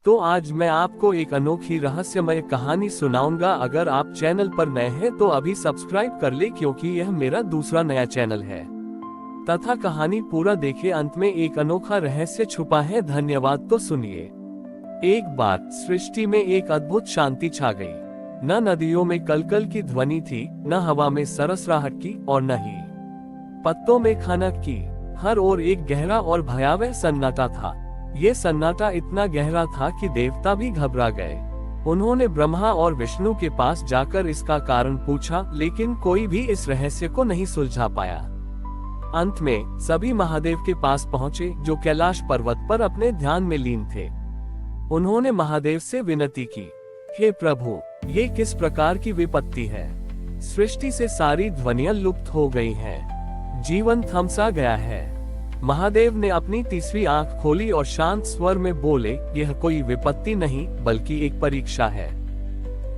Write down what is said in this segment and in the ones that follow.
तो आज मैं आपको एक अनोखी रहस्यमय कहानी सुनाऊंगा। अगर आप चैनल पर नए हैं तो अभी सब्सक्राइब कर ले, क्योंकि यह मेरा दूसरा नया चैनल है। तथा कहानी पूरा देखे, अंत में एक अनोखा रहस्य छुपा है। धन्यवाद। तो सुनिए। एक बार सृष्टि में एक अद्भुत शांति छा गई। न नदियों में कलकल की ध्वनि थी, न हवा में सरसराहट की, और न ही पत्तों में खनक की। हर ओर एक गहरा और भयावह सन्नाटा था। ये सन्नाटा इतना गहरा था कि देवता भी घबरा गए। उन्होंने ब्रह्मा और विष्णु के पास जाकर इसका कारण पूछा, लेकिन कोई भी इस रहस्य को नहीं सुलझा पाया। अंत में सभी महादेव के पास पहुंचे, जो कैलाश पर्वत पर अपने ध्यान में लीन थे। उन्होंने महादेव से विनती की, हे प्रभु, ये किस प्रकार की विपत्ति है? सृष्टि से सारी ध्वनियां लुप्त हो गई हैं। जीवन थमसा गया है। महादेव ने अपनी तीसरी आंख खोली और शांत स्वर में बोले, यह कोई विपत्ति नहीं, बल्कि एक परीक्षा है।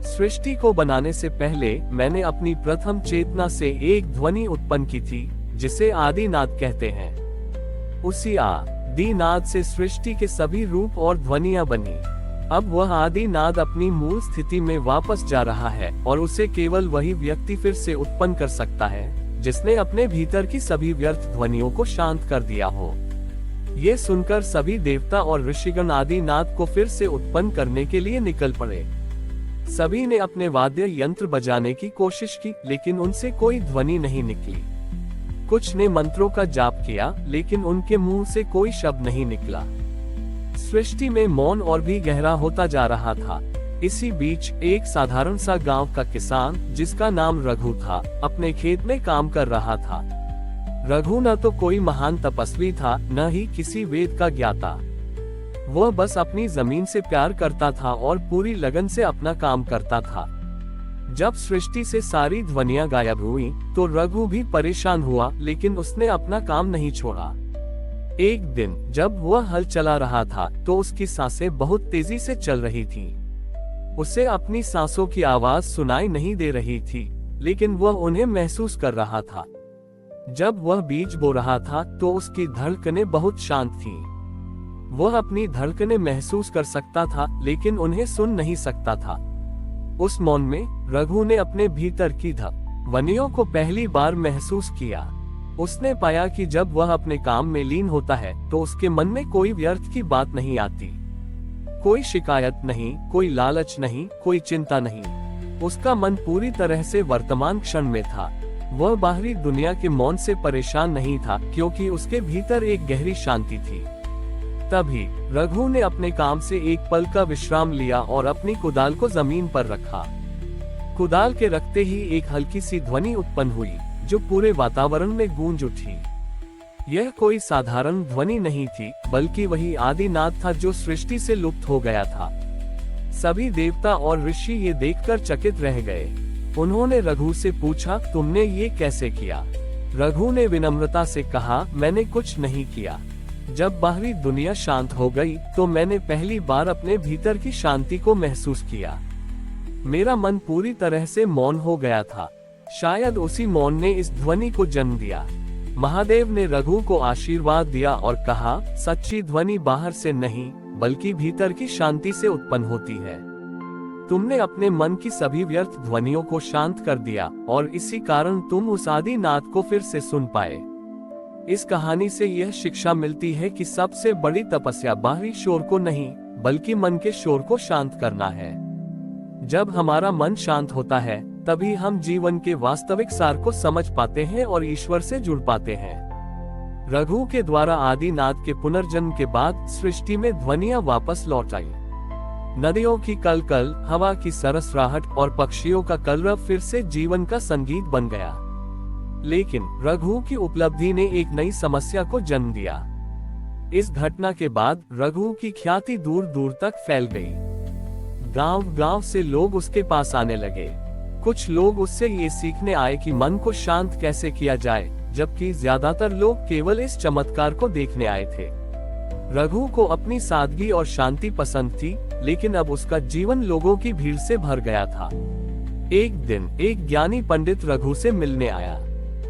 सृष्टि को बनाने से पहले मैंने अपनी प्रथम चेतना से एक ध्वनि उत्पन्न की थी, जिसे आदिनाद कहते हैं। उसी आदिनाद से सृष्टि के सभी रूप और ध्वनियां बनी। अब वह आदिनाद अपनी मूल स्थिति में वापस जा रहा है, और उसे केवल वही व्यक्ति फिर से उत्पन्न कर सकता है जिसने अपने भीतर की सभी व्यर्थ ध्वनियों को शांत कर दिया हो। ये सुनकर सभी देवता और ऋषिगण आदिनाद को फिर से उत्पन्न करने के लिए निकल पड़े। सभी ने अपने वाद्य यंत्र बजाने की कोशिश की, लेकिन उनसे कोई ध्वनि नहीं निकली। कुछ ने मंत्रों का जाप किया, लेकिन उनके मुंह से कोई शब्द नहीं निकला। सृष्टि में मौन और भी गहरा होता जा रहा था। इसी बीच एक साधारण सा गांव का किसान, जिसका नाम रघु था, अपने खेत में काम कर रहा था। रघु न तो कोई महान तपस्वी था, न ही किसी वेद का ज्ञाता। वह बस अपनी जमीन से प्यार करता था और पूरी लगन से अपना काम करता था। जब सृष्टि से सारी ध्वनियां गायब हुई, तो रघु भी परेशान हुआ, लेकिन उसने अपना काम नहीं छोड़ा। एक दिन जब वह हल चला रहा था, तो उसकी सांसें बहुत तेजी से चल रही थीं। उसे अपनी सांसों की आवाज सुनाई नहीं दे रही थी, लेकिन वह उन्हें महसूस कर रहा था। जब वह बीज बो रहा था, तो उसकी धड़कनें बहुत शांत थीं। वह अपनी धड़कनें महसूस कर सकता था, लेकिन उन्हें सुन नहीं सकता था। उस मौन में रघु ने अपने भीतर की ध्वनियों को पहली बार महसूस किया। उसने पाया कि जब वह अपने काम में लीन होता है, तो उसके मन में कोई व्यर्थ की बात नहीं आती। कोई शिकायत नहीं, कोई लालच नहीं, कोई चिंता नहीं। उसका मन पूरी तरह से वर्तमान क्षण में था। वह बाहरी दुनिया के मौन से परेशान नहीं था, क्योंकि उसके भीतर एक गहरी शांति थी। तभी रघु ने अपने काम से एक पल का विश्राम लिया और अपनी कुदाल को जमीन पर रखा। कुदाल के रखते ही एक हल्की सी ध्वनि उत्पन्न हुई, जो पूरे वातावरण में गूंज उठी। यह कोई साधारण ध्वनि नहीं थी, बल्कि वही आदिनाद था जो सृष्टि से लुप्त हो गया था। सभी देवता और ऋषि ये देखकर चकित रह गए। उन्होंने रघु से पूछा, तुमने ये कैसे किया? रघु ने विनम्रता से कहा, मैंने कुछ नहीं किया। जब बाहरी दुनिया शांत हो गई, तो मैंने पहली बार अपने भीतर की शांति को महसूस किया। मेरा मन पूरी तरह से मौन हो गया था। शायद उसी मौन ने इस ध्वनि को जन्म दिया। महादेव ने रघु को आशीर्वाद दिया और कहा, सच्ची ध्वनि बाहर से नहीं, बल्कि भीतर की शांति से उत्पन्न होती है। तुमने अपने मन की सभी व्यर्थ ध्वनियों को शांत कर दिया, और इसी कारण तुम उस आदिनाद को फिर से सुन पाए। इस कहानी से यह शिक्षा मिलती है कि सबसे बड़ी तपस्या बाहरी शोर को नहीं, बल्कि मन के शोर को शांत करना है। जब हमारा मन शांत होता है, तभी हम जीवन के वास्तविक सार को समझ पाते हैं और ईश्वर से जुड़ पाते हैं। रघु के द्वारा आदिनाद के पुनर्जन्म के बाद सृष्टि में ध्वनियां वापस लौट आई। नदियों की कलकल, हवा की सरसराहट और पक्षियों का कलरव फिर से जीवन का संगीत बन गया। लेकिन रघु की उपलब्धि ने एक नई समस्या को जन्म दिया। इस घटना के बाद रघु की ख्याति दूर दूर तक फैल गई। गांव-गांव से लोग उसके पास आने लगे। कुछ लोग उससे ये सीखने आए कि मन को शांत कैसे किया जाए, जबकि ज्यादातर लोग केवल इस चमत्कार को देखने आए थे। रघु को अपनी सादगी और शांति पसंद थी, लेकिन अब उसका जीवन लोगों की भीड़ से भर गया था। एक दिन एक ज्ञानी पंडित रघु से मिलने आया।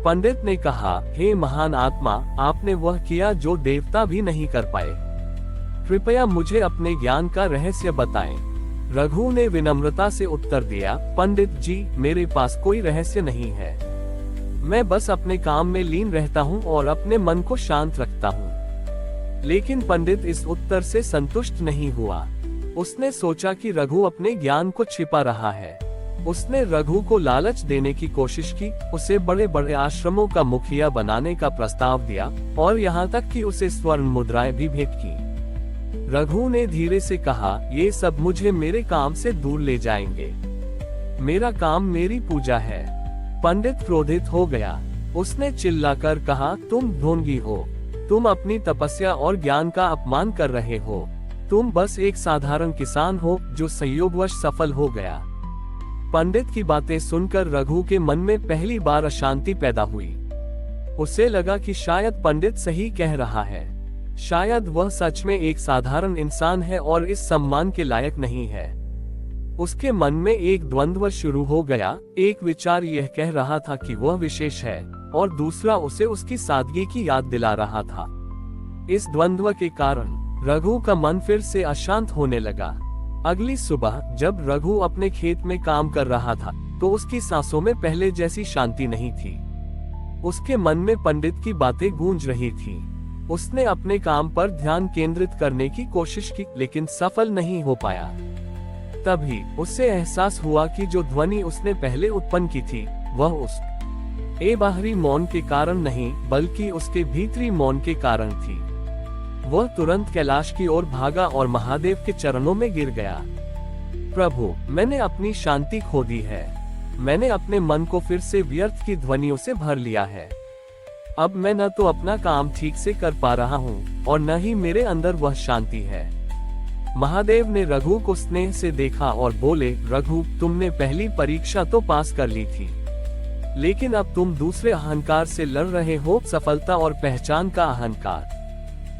पंडित ने कहा, हे महान आत्मा, आपने वह किया जो देवता भी नहीं कर पाए। कृपया मुझे अपने ज्ञान का रहस्य बताएं। रघु ने विनम्रता से उत्तर दिया, पंडित जी, मेरे पास कोई रहस्य नहीं है। मैं बस अपने काम में लीन रहता हूँ और अपने मन को शांत रखता हूँ। लेकिन पंडित इस उत्तर से संतुष्ट नहीं हुआ। उसने सोचा कि रघु अपने ज्ञान को छिपा रहा है। उसने रघु को लालच देने की कोशिश की, उसे बड़े बड़े आश्रमों का मुखिया बनाने का प्रस्ताव दिया और यहाँ तक कि उसे स्वर्ण मुद्राएं भी भेंट की। रघु ने धीरे से कहा, ये सब मुझे मेरे काम से दूर ले जाएंगे। मेरा काम मेरी पूजा है। पंडित क्रोधित हो गया। उसने चिल्लाकर कहा, तुम ढोंगी हो। तुम अपनी तपस्या और ज्ञान का अपमान कर रहे हो। तुम बस एक साधारण किसान हो जो संयोगवश सफल हो गया। पंडित की बातें सुनकर रघु के मन में पहली बार अशांति पैदा हुई। उसे लगा कि शायद पंडित सही कह रहा है। शायद वह सच में एक साधारण इंसान है और इस सम्मान के लायक नहीं है। उसके मन में एक द्वंद्व शुरू हो गया। एक विचार यह कह रहा था कि वह विशेष है और दूसरा उसे उसकी सादगी की याद दिला रहा था। इस द्वंद्व के कारण रघु का मन फिर से अशांत होने लगा। अगली सुबह जब रघु अपने खेत में काम कर रहा था तो उसकी सांसों में पहले जैसी शांति नहीं थी। उसके मन में पंडित की बातें गूंज रही थी। उसने अपने काम पर ध्यान केंद्रित करने की कोशिश की, लेकिन सफल नहीं हो पाया। तभी उससे एहसास हुआ कि जो ध्वनि उसने पहले उत्पन्न की थी वह उस बाहरी मौन के कारण नहीं बल्कि उसके भीतरी मौन के कारण थी। वह तुरंत कैलाश की ओर भागा और महादेव के चरणों में गिर गया। प्रभु, मैंने अपनी शांति खो दी है। मैंने अपने मन को फिर से व्यर्थ की ध्वनियों से भर लिया है। अब मैं न तो अपना काम ठीक से कर पा रहा हूँ और न ही मेरे अंदर वह शांति है। महादेव ने रघु को स्नेह से देखा और बोले, रघु, तुमने पहली परीक्षा तो पास कर ली थी, लेकिन अब तुम दूसरे अहंकार से लड़ रहे हो, सफलता और पहचान का अहंकार।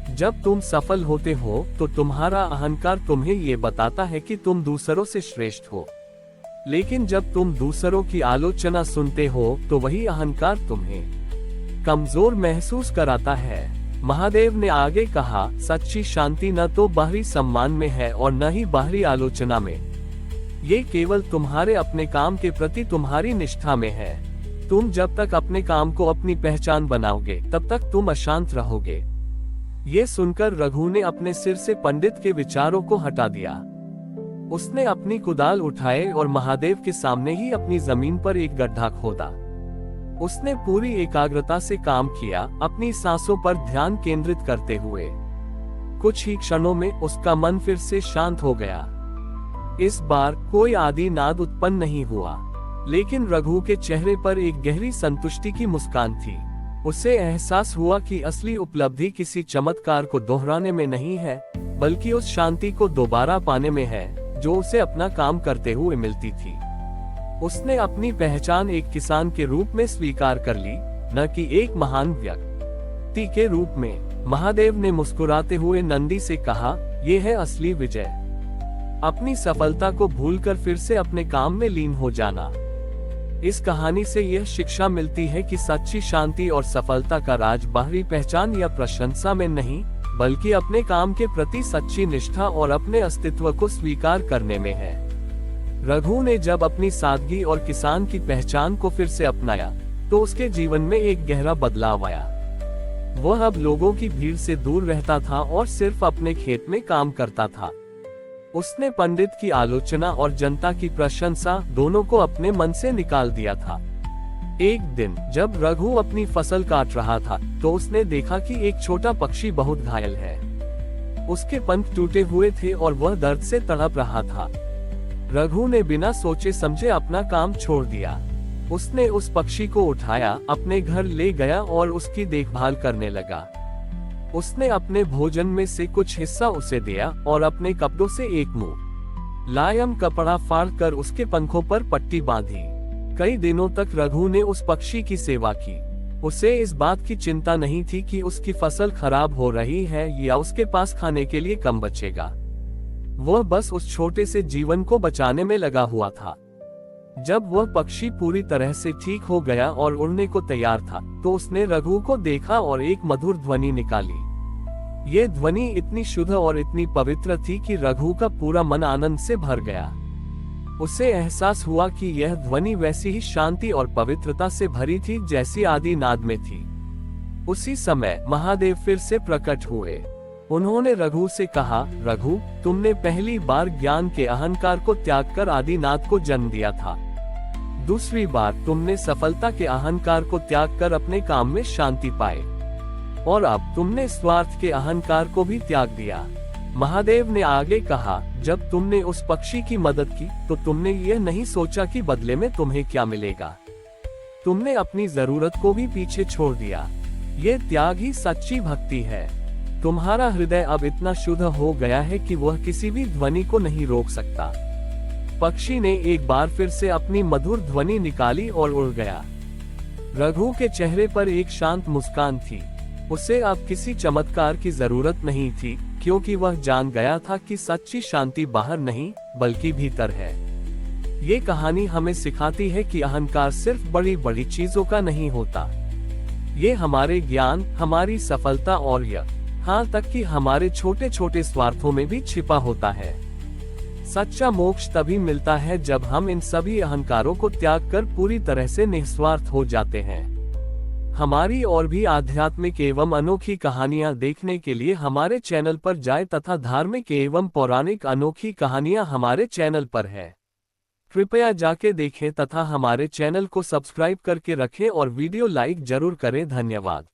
जब तुम सफल होते हो तो तुम्हारा अहंकार तुम्हें ये बताता है कि तुम दूसरों से श्रेष्ठ हो, लेकिन जब तुम दूसरों की आलोचना सुनते हो तो वही अहंकार तुम्हें कमजोर महसूस कराता है। महादेव ने आगे कहा, सच्ची शांति न तो बाहरी सम्मान में है और न ही बाहरी आलोचना में। ये केवल तुम्हारे अपने काम के प्रति तुम्हारी निष्ठा में है। तुम जब तक अपने काम को अपनी पहचान बनाओगे तब तक तुम अशांत रहोगे। ये सुनकर रघु ने अपने सिर से पंडित के विचारों को हटा दिया। उसने अपनी कुदाल उठाए और महादेव के सामने ही अपनी जमीन पर एक गड्ढा खोदा। उसने पूरी एकाग्रता से काम किया, अपनी सांसों पर ध्यान केंद्रित करते हुए। कुछ ही क्षणों में उसका मन फिर से शांत हो गया। इस बार कोई आदि नाद उत्पन्न नहीं हुआ, लेकिन रघु के चेहरे पर एक गहरी संतुष्टि की मुस्कान थी। उसे एहसास हुआ कि असली उपलब्धि किसी चमत्कार को दोहराने में नहीं है, बल्कि उस शांति को दोबारा पाने में है जो उसे अपना काम करते हुए मिलती थी। उसने अपनी पहचान एक किसान के रूप में स्वीकार कर ली, न कि एक महान व्यक्ति के रूप में। महादेव ने मुस्कुराते हुए नंदी से कहा, यह है असली विजय। अपनी सफलता को भूलकर फिर से अपने काम में लीन हो जाना। इस कहानी से यह शिक्षा मिलती है कि सच्ची शांति और सफलता का राज बाहरी पहचान या प्रशंसा में नहीं, बल्कि अपने काम के प्रति सच्ची निष्ठा और अपने अस्तित्व को स्वीकार करने में है। रघु ने जब अपनी सादगी और किसान की पहचान को फिर से अपनाया तो उसके जीवन में एक गहरा बदलाव आया। वह अब लोगों की भीड़ से दूर रहता था और सिर्फ अपने खेत में काम करता था। उसने पंडित की आलोचना और जनता की प्रशंसा दोनों को अपने मन से निकाल दिया था। एक दिन जब रघु अपनी फसल काट रहा था तो उसने देखा कि एक छोटा पक्षी बहुत घायल है। उसके पंख टूटे हुए थे और वह दर्द से तड़प रहा था। रघु ने बिना सोचे समझे अपना काम छोड़ दिया। उसने उस पक्षी को उठाया, अपने घर ले गया और उसकी देखभाल करने लगा। उसने अपने भोजन में से कुछ हिस्सा उसे दिया और अपने कपड़ों से एक मुलायम कपड़ा फाड़कर उसके पंखों पर पट्टी बांधी। कई दिनों तक रघु ने उस पक्षी की सेवा की। उसे इस बात की चिंता नहीं थी कि उसकी फसल खराब हो रही है या उसके पास खाने के लिए कम बचेगा। वह बस उस छोटे से जीवन को बचाने में लगा हुआ था। जब वह पक्षी पूरी तरह से ठीक हो गया और उड़ने को तैयार था तो उसने रघु को देखा और एक मधुर ध्वनि निकाली। ये ध्वनि इतनी शुद्ध और इतनी पवित्र थी कि रघु का पूरा मन आनंद से भर गया। उसे एहसास हुआ कि यह ध्वनि वैसी ही शांति और पवित्रता से भरी थी जैसी आदि नाद में थी। उसी समय महादेव फिर से प्रकट हुए। उन्होंने रघु से कहा, रघु, तुमने पहली बार ज्ञान के अहंकार को त्याग कर आदिनाथ को जन्म दिया था। दूसरी बार तुमने सफलता के अहंकार को त्याग कर अपने काम में शांति पाए, और अब तुमने स्वार्थ के अहंकार को भी त्याग दिया। महादेव ने आगे कहा, जब तुमने उस पक्षी की मदद की तो तुमने यह नहीं सोचा कि बदले में तुम्हें क्या मिलेगा। तुमने अपनी जरूरत को भी पीछे छोड़ दिया। ये त्याग ही सच्ची भक्ति है। तुम्हारा हृदय अब इतना शुद्ध हो गया है कि वह किसी भी ध्वनि को नहीं रोक सकता। पक्षी ने एक बार फिर से अपनी मधुर ध्वनि निकाली और उड़ गया। रघु के चेहरे पर एक शांत मुस्कान थी। उसे अब किसी चमत्कार की जरूरत नहीं थी, क्योंकि वह जान गया था कि सच्ची शांति बाहर नहीं बल्कि भीतर है। ये कहानी हमें सिखाती है कि अहंकार सिर्फ बड़ी बड़ी चीजों का नहीं होता। ये हमारे ज्ञान, हमारी सफलता और यहाँ तक कि हमारे छोटे छोटे स्वार्थों में भी छिपा होता है। सच्चा मोक्ष तभी मिलता है जब हम इन सभी अहंकारों को त्याग कर पूरी तरह से निस्वार्थ हो जाते हैं। हमारी और भी आध्यात्मिक एवं अनोखी कहानियां देखने के लिए हमारे चैनल पर जाएं तथा धार्मिक एवं पौराणिक अनोखी कहानियां हमारे चैनल पर है। कृपया जाके देखें तथा हमारे चैनल को सब्सक्राइब करके रखें और वीडियो लाइक जरूर करें। धन्यवाद।